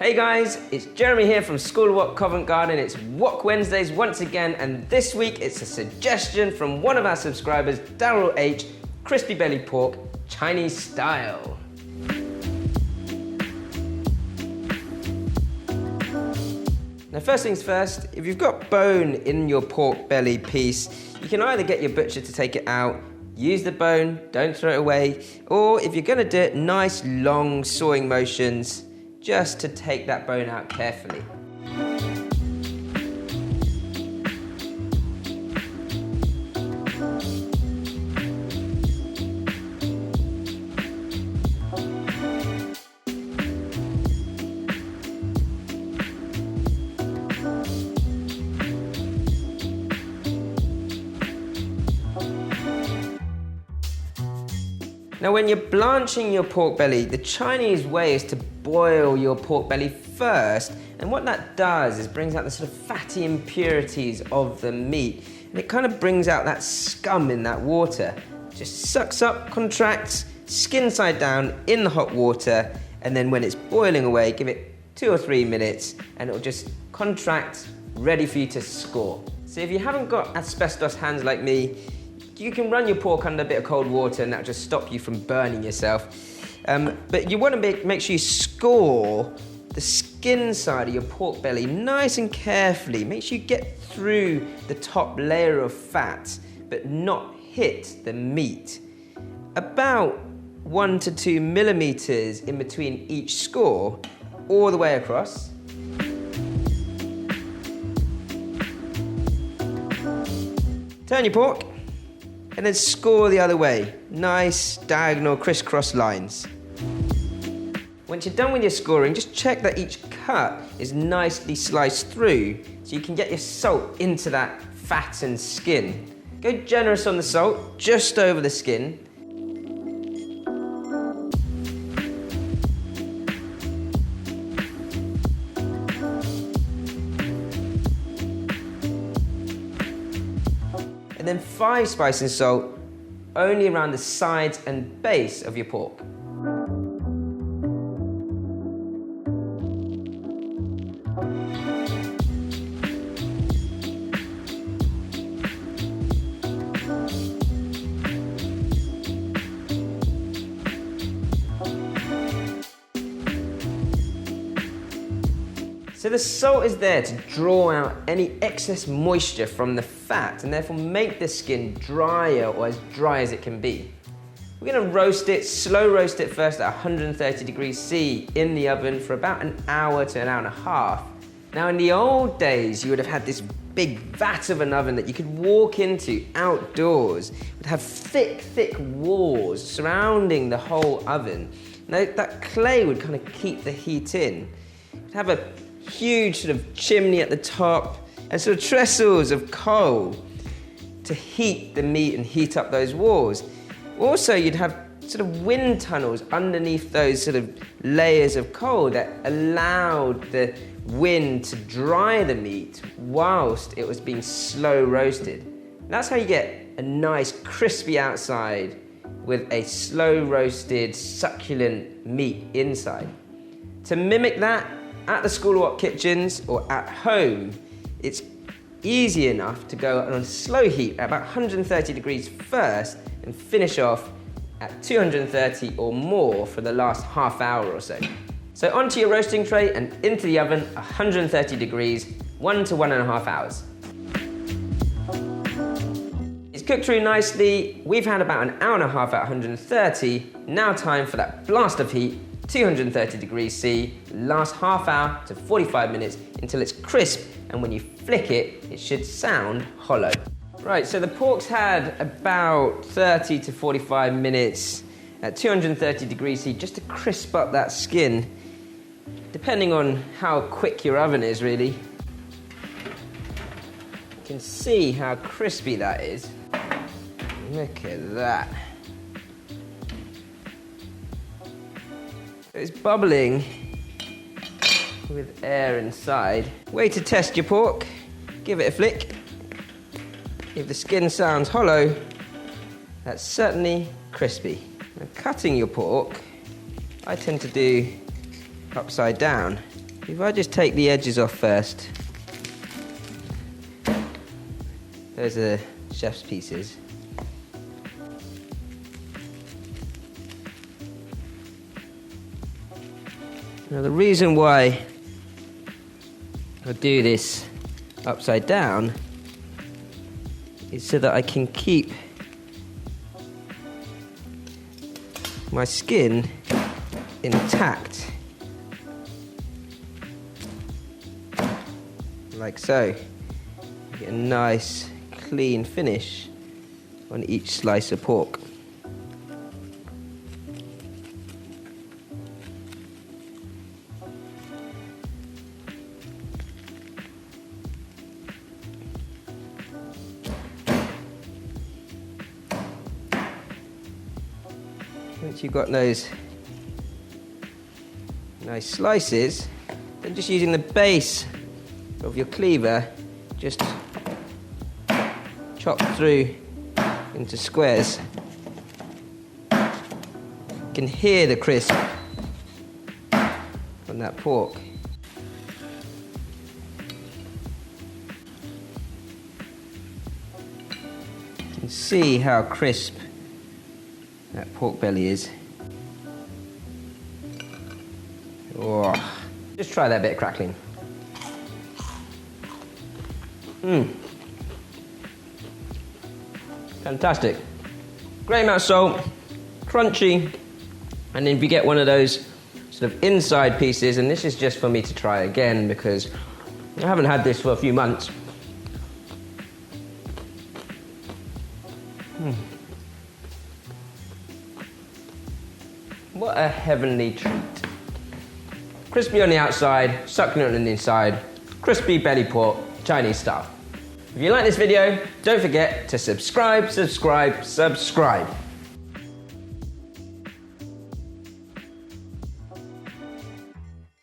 Hey guys, it's Jeremy here from School of Wok Covent Garden. It's Wok Wednesdays once again, and this week it's a suggestion from one of our subscribers, Daryl H, crispy belly pork, Chinese style. Now first things first, if you've got bone in your pork belly piece, you can either get your butcher to take it out, use the bone, don't throw it away, or if you're gonna do it, nice long sawing motions, just to take that bone out carefully. Now when you're blanching your pork belly, the Chinese way is to boil your pork belly first, and what that does is brings out the sort of fatty impurities of the meat, and it kind of brings out that scum in that water. It just sucks up, contracts, skin side down in the hot water, and then when it's boiling away, give it 2 or 3 minutes, and it'll just contract, ready for you to score. So if you haven't got asbestos hands like me, you can run your pork under a bit of cold water and that'll just stop you from burning yourself. But you want to make sure you score the skin side of your pork belly nice and carefully. Make sure you get through the top layer of fat, but not hit the meat. About 1 to 2 millimeters in between each score, all the way across. Turn your pork. And then score the other way. Nice diagonal crisscross lines. Once you're done with your scoring, just check that each cut is nicely sliced through so you can get your salt into that fat and skin. Go generous on the salt, just over the skin. And then 5 spice and salt only around the sides and base of your pork. So the salt is there to draw out any excess moisture from the fat and therefore make the skin drier, or as dry as it can be. We're going to roast it, slow roast it first at 130 degrees C in the oven for about an hour to an hour and a half. Now in the old days you would have had this big vat of an oven that you could walk into outdoors. It would have thick walls surrounding the whole oven. Now that clay would kind of keep the heat in. It would have a huge sort of chimney at the top and sort of trestles of coal to heat the meat and heat up those walls. Also, you'd have sort of wind tunnels underneath those sort of layers of coal that allowed the wind to dry the meat whilst it was being slow roasted. And that's how you get a nice crispy outside with a slow roasted succulent meat inside. To mimic that, at the School of Wok kitchens or at home, it's easy enough to go on a slow heat at about 130 degrees first and finish off at 230 or more for the last half hour or so. So onto your roasting tray and into the oven, 130 degrees, 1 to 1.5 hours. It's cooked through nicely. We've had about an hour and a half at 130. Now time for that blast of heat, 230 degrees C, last half hour to 45 minutes until it's crisp, and when you flick it, it should sound hollow. Right, so the pork's had about 30 to 45 minutes at 230 degrees C just to crisp up that skin, depending on how quick your oven is, really. You can see how crispy that is. Look at that. It's bubbling with air inside. Way to test your pork. Give it a flick. If the skin sounds hollow, that's certainly crispy. Now, cutting your pork, I tend to do upside down. If I just take the edges off first, those are chef's pieces. Now the reason why I do this upside down is so that I can keep my skin intact, like so. You get a nice clean finish on each slice of pork. Once you've got those nice slices, then just using the base of your cleaver, just chop through into squares. You can hear the crisp on that pork. You can see how crisp that pork belly is. Oh, just try that bit of crackling. Fantastic. Great amount of salt, crunchy, and then if you get one of those sort of inside pieces, and this is just for me to try again because I haven't had this for a few months. What a heavenly treat. Crispy on the outside, succulent on the inside, crispy belly pork, Chinese style. If you like this video, don't forget to subscribe.